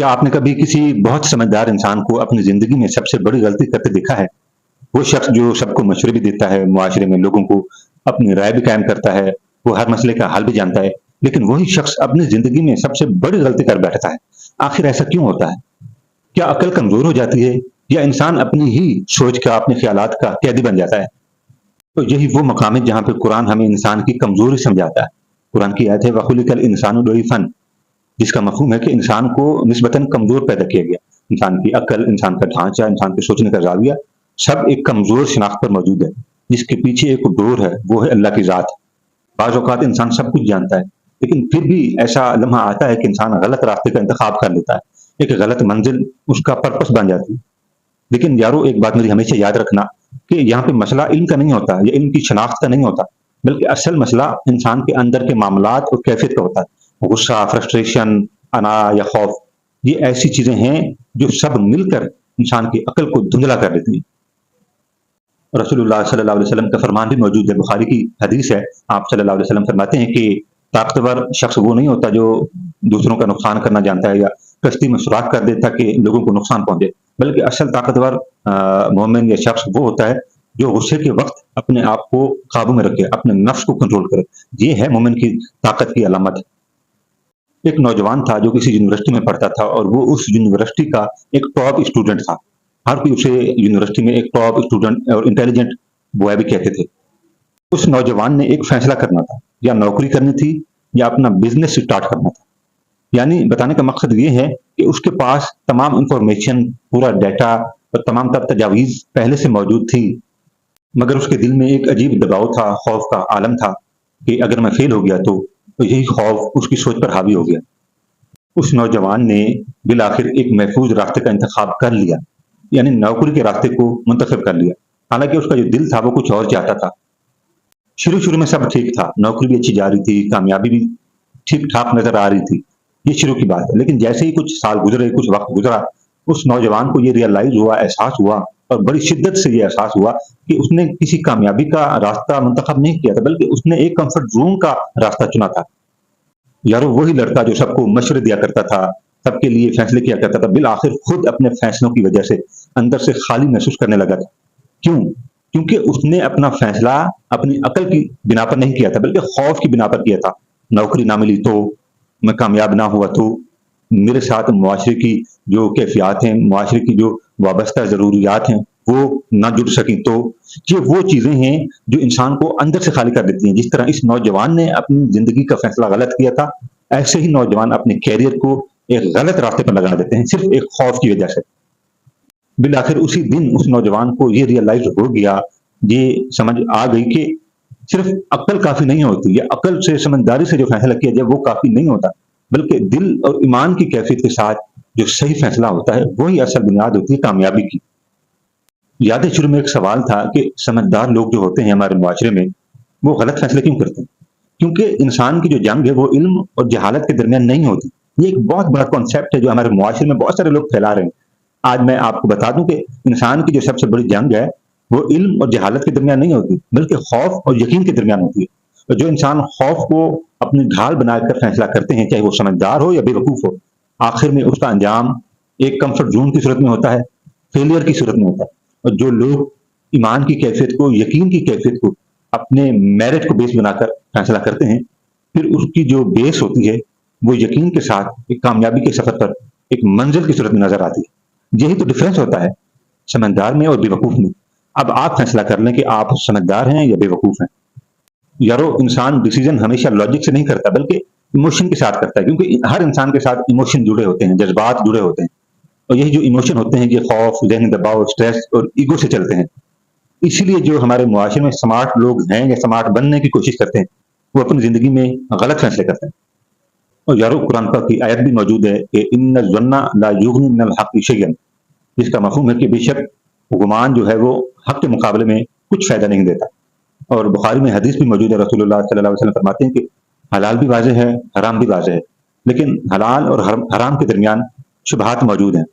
क्या आपने कभी किसी बहुत समझदार इंसान को अपनी ज़िंदगी में सबसे बड़ी गलती करते देखा है? वो शख्स जो सबको मशवरे भी देता है, मुआशरे में लोगों को अपनी राय भी कायम करता है, वो हर मसले का हल भी जानता है, लेकिन वही शख्स अपनी ज़िंदगी में सबसे बड़ी गलती कर बैठता है। आखिर ऐसा क्यों होता है? क्या अक्ल कमज़ोर हो जाती है या इंसान अपनी ही सोच का, अपने ख़्यालात का कैदी बन जाता है? तो यही वो मकाम है जहाँ पे कुरान हमें इंसान की कमज़ोरी समझाता है। कुरान की आयत है वख़ुलिक़ल इंसानु दईफ़न, जिसका मफ़हूम है कि इंसान को निस्बतन कमज़ोर पैदा किया गया। इंसान की अक्ल, इंसान का ढाँचा, इंसान के सोचने का ज़ाविया सब एक कमज़ोर शिनाख्त पर मौजूद है, जिसके पीछे एक डोर है, वो है अल्लाह की ज़ात। बाज़ औक़ात इंसान सब कुछ जानता है, लेकिन फिर भी ऐसा लम्हा आता है कि इंसान गलत रास्ते का इंतख़ाब कर लेता है। एक गलत मंज़िल उसका पर्पस बन जाती है। लेकिन यारो एक बात मेरी हमेशा याद रखना कि यहाँ पे मसला इल्म का नहीं होता या इल्म की शनाख्त का नहीं होता, बल्कि असल मसला इंसान के अंदर के मामलात और कैफ़ियत का होता है। गुस्सा, फ्रस्ट्रेशन, अना या खौफ, ये ऐसी चीज़ें हैं जो सब मिलकर इंसान की अक्ल को धुंधला कर देती हैं। रसूलुल्लाह सल्लल्लाहु अलैहि वसल्लम का फरमान भी मौजूद है, बुखारी की हदीस है। आप सल्लल्लाहु अलैहि वसल्लम फरमाते हैं कि ताकतवर शख्स वो नहीं होता जो दूसरों का नुकसान करना जानता है या कश्ती में सुराख कर दे ताकि लोगों को नुकसान पहुंचे, बल्कि असल ताकतवर मोमिन या शख्स वो होता है जो गुस्से के वक्त अपने आप को काबू में रखे, अपने नफ्स को कंट्रोल करे। ये है मोमिन की ताकत की अलामत। एक नौजवान था जो किसी यूनिवर्सिटी में पढ़ता था और वो उस यूनिवर्सिटी का एक टॉप स्टूडेंट था। हर कोई उसे यूनिवर्सिटी में एक टॉप स्टूडेंट और इंटेलिजेंट बॉय भी कहते थे। उस नौजवान ने एक फैसला करना था, या नौकरी करनी थी या अपना बिजनेस स्टार्ट करना था। यानी बताने का मकसद ये है कि उसके पास तमाम इंफॉर्मेशन, पूरा डाटा और तमाम तर तजावीज़ पहले से मौजूद थी, मगर उसके दिल में एक अजीब दबाव था, खौफ का आलम था कि अगर मैं फेल हो गया तो यही खौफ उसकी सोच पर हावी हो गया। उस नौजवान ने बिल आखिर एक महफूज रास्ते का इंतखाब कर लिया, यानी नौकरी के रास्ते को मुंतखब कर लिया। हालांकि उसका जो दिल था वो कुछ और चाहता था। शुरू शुरू में सब ठीक था, नौकरी भी अच्छी जा रही थी, कामयाबी भी ठीक ठाक नजर आ रही थी। ये शुरू की बात है, लेकिन जैसे ही कुछ साल गुजरे, कुछ वक्त गुजरा, उस नौजवान को ये रियलाइज हुआ, एहसास हुआ और बड़ी शिद्दत से ये एहसास हुआ कि उसने किसी कामयाबी का रास्ता मुंतखब नहीं किया था, बल्कि उसने एक कंफर्ट जोन का रास्ता चुना था। यारो वही लड़का जो सबको मशवरे दिया करता था, सबके लिए फैसले किया करता था, बिल आखिर खुद अपने फैसलों की वजह से अंदर से खाली महसूस करने लगा था। क्यों? क्योंकि उसने अपना फैसला अपनी अकल की बिना पर नहीं किया था, बल्कि खौफ की बिना पर किया था। नौकरी ना मिली तो, मैं कामयाब ना हुआ तो, मेरे साथ मुआशरे की जो कैफियत हैं, मुआशरे की जो वाबस्ता ज़रूरियात हैं, वो ना जुड़ सकी तो, ये वो चीज़ें हैं जो इंसान को अंदर से खाली कर देती हैं। जिस तरह इस नौजवान ने अपनी ज़िंदगी का फैसला गलत किया था, ऐसे ही नौजवान अपने कैरियर को एक गलत रास्ते पर लगा देते हैं, सिर्फ एक खौफ की वजह से। बिल आखिर उसी दिन उस नौजवान को ये रियलाइज़ हो गया, ये समझ आ गई कि सिर्फ अक्ल काफ़ी नहीं होती, या अक्ल से, समझदारी से जो फैसला किया जाए वो काफ़ी नहीं होता, बल्कि दिल और ईमान की कैफियत के साथ जो सही फैसला होता है, वही असल बुनियाद होती है कामयाबी की। याद है शुरू में एक सवाल था कि समझदार लोग जो होते हैं हमारे मुआशरे में, वो गलत फैसले क्यों करते हैं? क्योंकि इंसान की जो जंग है वो इल्म और जहालत के दरमियान नहीं होती। ये एक बहुत बड़ा कॉन्सेप्ट है जो हमारे मुआशरे में बहुत सारे लोग फैला रहे हैं। आज मैं आपको बता दूं कि इंसान की जो सबसे बड़ी जंग है वो इल्म और जहालत के दरमियान नहीं होती, बल्कि खौफ और यकीन के दरमियान होती है। और जो इंसान खौफ को अपनी ढाल बनाकर फैसला करते हैं, चाहे वो समझदार हो या बेवकूफ हो, आखिर में उसका अंजाम एक कंफर्ट जोन की सूरत में होता है, फेलियर की सूरत में होता है। और जो लोग ईमान की कैफियत को, यकीन की कैफियत को अपने मेरिट को बेस बनाकर फैसला करते हैं, फिर उसकी जो बेस होती है वो यकीन के साथ एक कामयाबी के सफर पर एक मंजिल की सूरत में नजर आती है। यही तो डिफरेंस होता है समझदार में और बेवकूफ में। अब आप फैसला कर लें कि आप समझदार हैं या बेवकूफ हैं। यारो इंसान डिसीजन हमेशा लॉजिक से नहीं करता, बल्कि इमोशन के साथ करता है, क्योंकि हर इंसान के साथ इमोशन जुड़े होते हैं, जज्बात जुड़े होते हैं। और यही जो इमोशन होते हैं, ये खौफ, ज़हनी दबाव, स्ट्रेस और ईगो से चलते हैं। इसीलिए जो हमारे मुआशरे में स्मार्ट लोग हैं या स्मार्ट बनने की कोशिश करते हैं, वो अपनी ज़िंदगी में गलत फैसले करते हैं। और यारो कुरान पाक की आयत भी मौजूद है कि इन्न ज़न्ना ला युग़नी मिनल हक़्क़ि शैअन, जिसका मफ़हूम है कि बेशक गुमान जो है वो हक़ के मुकाबले में कुछ फ़ायदा नहीं देता। और बुखारी में हदीस भी मौजूद है, रसूलुल्लाह सल्लल्लाहु अलैहि वसल्लम फरमाते हैं कि हलाल भी वाज़ेह है, हराम भी वाज़ेह है, लेकिन हलाल और हराम के दरमियान शुबहात मौजूद हैं।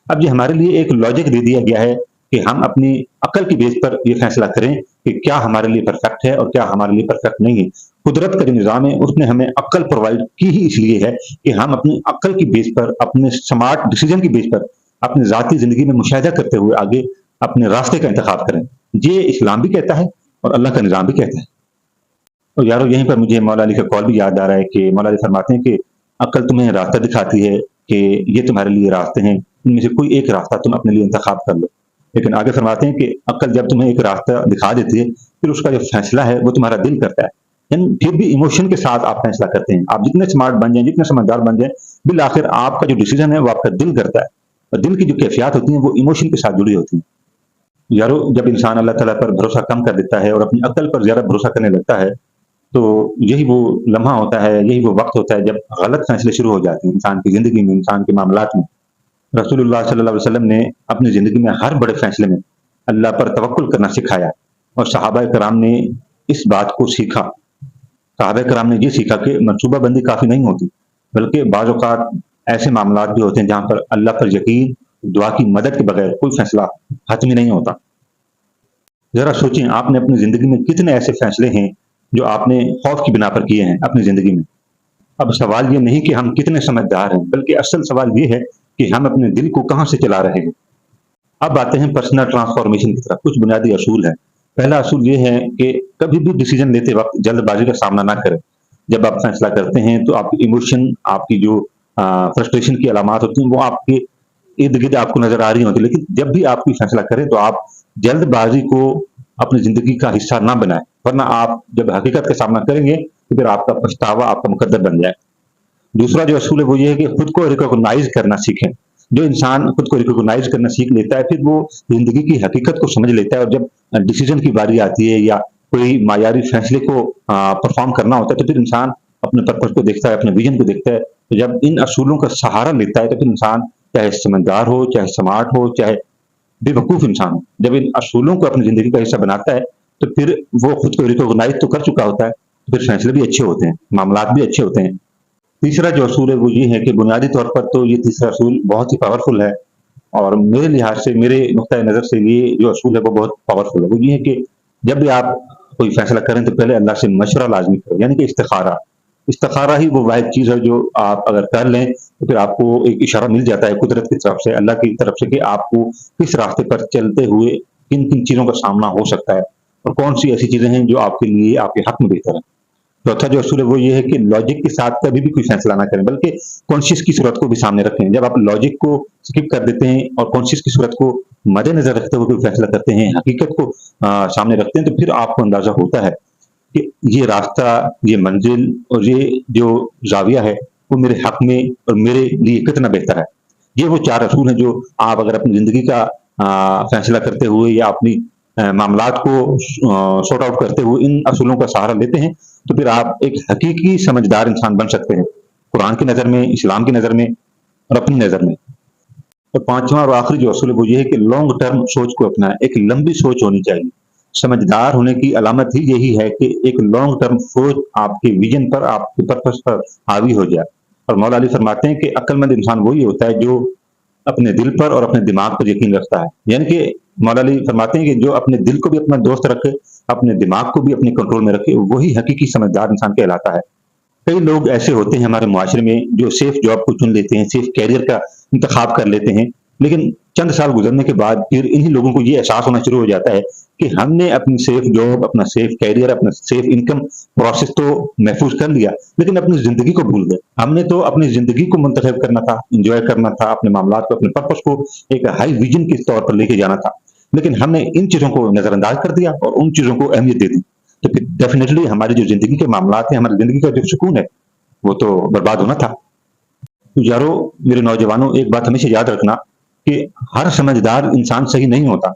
अब ये हमारे लिए एक लॉजिक दे दिया गया है कि हम अपनी अकल की बेस पर ये फैसला करें कि क्या हमारे लिए परफेक्ट है और क्या हमारे लिए परफेक्ट नहीं है। قدرت کا جو نظام ہے اس نے ہمیں عقل پرووائڈ کی ہی اس لیے ہے کہ ہم اپنی عقل کی بیس پر، اپنے سمارٹ ڈیسیجن کی بیس پر اپنی ذاتی زندگی میں مشاہدہ کرتے ہوئے آگے اپنے راستے کا انتخاب کریں۔ یہ اسلام بھی کہتا ہے اور اللہ کا نظام بھی کہتا ہے۔ اور یارو یہیں پر مجھے مولا علی کا قول بھی یاد آ رہا ہے کہ مولا علی فرماتے ہیں کہ عقل تمہیں راستہ دکھاتی ہے کہ یہ تمہارے لیے راستے ہیں، ان میں سے کوئی ایک راستہ تم اپنے لیے انتخاب کر لو، لیکن آگے فرماتے ہیں کہ عقل جب تمہیں ایک راستہ دکھا دیتی ہے پھر اس کا جو فیصلہ ہے وہ تمہارا دل کرتا ہے، یعنی پھر بھی ایموشن کے ساتھ آپ فیصلہ کرتے ہیں۔ آپ جتنے سمارٹ بن جائیں، جتنے سمجھدار بن جائیں، بالآخر آپ کا جو ڈیسیجن ہے وہ آپ کا دل کرتا ہے، اور دل کی جو کیفیات ہوتی ہیں وہ ایموشن کے ساتھ جڑی ہوتی ہیں۔ یارو جب انسان اللہ تعالیٰ پر بھروسہ کم کر دیتا ہے اور اپنی عقل پر زیادہ بھروسہ کرنے لگتا ہے تو یہی وہ لمحہ ہوتا ہے، یہی وہ وقت ہوتا ہے جب غلط فیصلے شروع ہو جاتے ہیں انسان کی زندگی میں، انسان کے معاملات میں۔ رسول اللہ صلی اللہ علیہ وسلم نے اپنی زندگی میں ہر بڑے فیصلے میں اللہ پر توکل کرنا سکھایا، اور صحابہ کرام نے اس بات کو سیکھا۔ صحابہ کرام نے یہ سیکھا کہ منصوبہ بندی کافی نہیں ہوتی، بلکہ بعض اوقات ایسے معاملات بھی ہوتے ہیں جہاں پر اللہ پر یقین، دعا کی مدد کے بغیر کوئی فیصلہ حتمی نہیں ہوتا۔ ذرا سوچیں، آپ نے اپنی زندگی میں کتنے ایسے فیصلے ہیں جو آپ نے خوف کی بنا پر کیے ہیں اپنی زندگی میں۔ اب سوال یہ نہیں کہ ہم کتنے سمجھدار ہیں، بلکہ اصل سوال یہ ہے کہ ہم اپنے دل کو کہاں سے چلا رہے ہیں۔ اب آتے ہیں پرسنل ٹرانسفارمیشن کی طرف۔ کچھ بنیادی اصول ہیں۔ پہلا اصول یہ ہے کہ کبھی بھی ڈیسیجن لیتے وقت جلد بازی کا سامنا نہ کریں۔ جب آپ فیصلہ کرتے ہیں تو آپ کی ایموشن، آپ کی جو فرسٹریشن کی علامات ہوتی ہیں وہ آپ کے ارد گرد آپ کو نظر آ رہی ہوتی، لیکن جب بھی آپ کوئی فیصلہ کریں تو آپ جلد بازی کو اپنی زندگی کا حصہ نہ بنائیں، ورنہ آپ جب حقیقت کا سامنا کریں گے تو پھر آپ کا پچھتاوا آپ کا مقدر بن جائے۔ دوسرا جو اصول ہے وہ یہ ہے کہ خود کو ریکگنائز کرنا سیکھیں۔ جو انسان خود کو ریکگنائز کرنا سیکھ لیتا ہے پھر وہ زندگی کی حقیقت کو سمجھ لیتا ہے، اور جب ڈیسیجن کی باری آتی ہے یا کوئی معیاری فیصلے کو پرفارم کرنا ہوتا ہے تو پھر انسان اپنے پرپس کو دیکھتا ہے، اپنے ویژن کو دیکھتا ہے۔ تو جب ان اصولوں کا سہارا لیتا ہے تو پھر انسان چاہے سمجھدار ہو، چاہے سمارٹ ہو، چاہے بے وقوف انسان ہو، جب ان اصولوں کو اپنی زندگی کا حصہ بناتا ہے تو پھر وہ خود کو ریکگنائز تو کر چکا ہوتا ہے، تو پھر فیصلے بھی اچھے ہوتے ہیں، معاملات بھی اچھے ہوتے ہیں۔ تیسرا جو اصول ہے وہ یہ ہے کہ بنیادی طور پر تو یہ تیسرا اصول بہت ہی پاورفل ہے، اور میرے لحاظ سے، میرے نقطۂ نظر سے یہ جو اصول ہے وہ بہت پاورفل ہے۔ وہ یہ ہے کہ جب بھی آپ کوئی فیصلہ کریں تو پہلے اللہ سے مشورہ لازمی کریں، یعنی کہ استخارہ ہی وہ واحد چیز ہے جو آپ اگر کر لیں تو پھر آپ کو ایک اشارہ مل جاتا ہے قدرت کی طرف سے، اللہ کی طرف سے، کہ آپ کو کس راستے پر چلتے ہوئے کن کن چیزوں کا سامنا ہو سکتا ہے اور کون سی ایسی چیزیں ہیں جو آپ کے لیے، آپ کے حق میں بہتر ہیں۔ چوتھا جو اصول ہے وہ یہ ہے کہ لاجک کے ساتھ کبھی بھی کوئی فیصلہ نہ کریں، بلکہ کانشیس کی صورت کو بھی سامنے رکھیں۔ جب آپ لاجک کو سکپ کر دیتے ہیں اور کانشیس کی صورت کو مد نظر رکھتے ہوئے کوئی فیصلہ کرتے ہیں، حقیقت کو سامنے رکھتے ہیں، تو پھر آپ کو اندازہ ہوتا ہے کہ یہ راستہ، یہ منزل اور یہ جو زاویہ ہے وہ میرے حق میں اور میرے لیے کتنا بہتر ہے۔ یہ وہ چار اصول ہیں جو آپ اگر اپنی زندگی کا فیصلہ کرتے ہوئے یا اپنی معاملات کو سارٹ آؤٹ کرتے ہوئے ان اصولوں کا سہارا لیتے ہیں تو پھر آپ ایک حقیقی سمجھدار انسان بن سکتے ہیں، قرآن کی نظر میں، اسلام کی نظر میں اور اپنی نظر میں۔ اور پانچواں اور آخری جو اصول ہے وہ یہ ہے کہ لانگ ٹرم سوچ کو اپنائیں۔ ایک لمبی سوچ ہونی چاہیے۔ سمجھدار ہونے کی علامت ہی یہی ہے کہ ایک لانگ ٹرم سوچ آپ کے ویژن پر، آپ کے پرپس پر حاوی ہو جائے۔ اور مولا علی فرماتے ہیں کہ عقل مند انسان وہی ہوتا ہے جو اپنے دل پر اور اپنے دماغ پر یقین رکھتا ہے، یعنی کہ مولا علی فرماتے ہیں کہ جو اپنے دل کو بھی اپنا دوست رکھے، اپنے دماغ کو بھی اپنے کنٹرول میں رکھے، وہی حقیقی سمجھدار انسان کہلاتا ہے۔ کئی لوگ ایسے ہوتے ہیں ہمارے معاشرے میں جو سیف جاب کو چن لیتے ہیں، سیف کیریئر کا انتخاب کر لیتے ہیں، لیکن چند سال گزرنے کے بعد پھر انہی لوگوں کو یہ احساس ہونا شروع ہو جاتا ہے کہ ہم نے اپنی سیف جاب، اپنا سیف کیریئر، اپنا سیف انکم پروسیس تو محفوظ کر لیا، لیکن اپنی زندگی کو بھول گئے۔ ہم نے تو اپنی زندگی کو منتخب کرنا تھا، انجوائے کرنا تھا، اپنے معاملات کو، اپنے پرپس کو ایک ہائی ویژن کے طور پر لے کے جانا تھا، لیکن ہم نے ان چیزوں کو نظر انداز کر دیا اور ان چیزوں کو اہمیت دے دی، تو پھر ڈیفینیٹلی ہماری جو زندگی کے معاملات ہیں، ہماری زندگی کا جو سکون ہے وہ تو برباد ہونا تھا۔ تو یارو، میرے نوجوانوں، ایک بات ہمیشہ یاد رکھنا کہ ہر سمجھدار انسان صحیح نہیں ہوتا،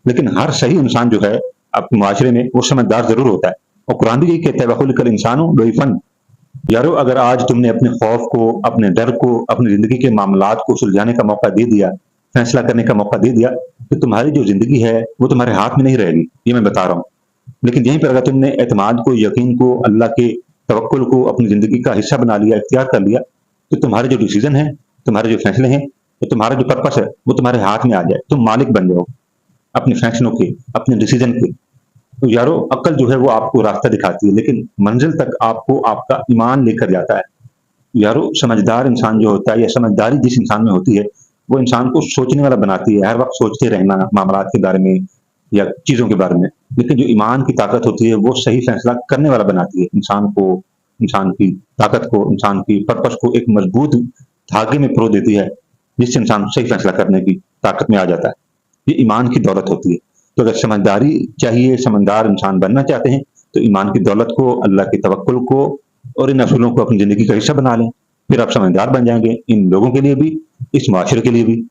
لیکن ہر صحیح انسان جو ہے اپنے معاشرے میں وہ سمجھدار ضرور ہوتا ہے، اور قرآن بھی یہی کہتا ہے وَخُلِقَ الْإِنسَانُ ضَعِيفًا۔ یارو، اگر آج تم نے اپنے خوف کو، اپنے ڈر کو، اپنی زندگی کے معاملات کو سلجھانے کا موقع دے دیا، فیصلہ کرنے کا موقع دے دیا، تو تمہاری جو زندگی ہے وہ تمہارے ہاتھ میں نہیں رہے گی، یہ میں بتا رہا ہوں۔ لیکن یہیں پر اگر تم نے اعتماد کو، یقین کو، اللہ کے توکل کو اپنی زندگی کا حصہ بنا لیا، اختیار کر لیا، تو تمہارے جو ڈیسیجن ہیں، تمہارے جو فیصلے ہیں، تو تمہارا جو پرپس ہے وہ تمہارے ہاتھ میں آ جائے، تم مالک بن جاؤ اپنے فیصلوں کے، اپنے ڈیسیجن کے۔ تو यारो अक्ल जो है वो आपको रास्ता दिखाती है, लेकिन मंज़िल तक आपको आपका ईमान लेकर जाता है। यारो समझदार इंसान जो होता है या समझदारी जिस इंसान में होती है, वो इंसान को सोचने वाला बनाती है, हर वक़्त सोचते रहना मामलात के बारे में या चीज़ों के बारे में। लेकिन जो ईमान की ताकत होती है, वो सही फैसला करने वाला बनाती है इंसान को, इंसान की ताकत को, इंसान की पर्पस को एक मजबूत धागे में पिरो देती है, जिससे इंसान सही फैसला करने की ताकत में आ जाता है। ये ईमान की दौलत होती है। तो अगर समझदारी चाहिए, समझदार इंसान बनना चाहते हैं, तो ईमान की दौलत को, अल्लाह की तवक्कुल को और इन असूलों को अपनी ज़िंदगी का हिस्सा बना लें। फिर आप समझदार बन जाएँगे, इन लोगों के लिए भी, इस मुआशरे के लिए भी।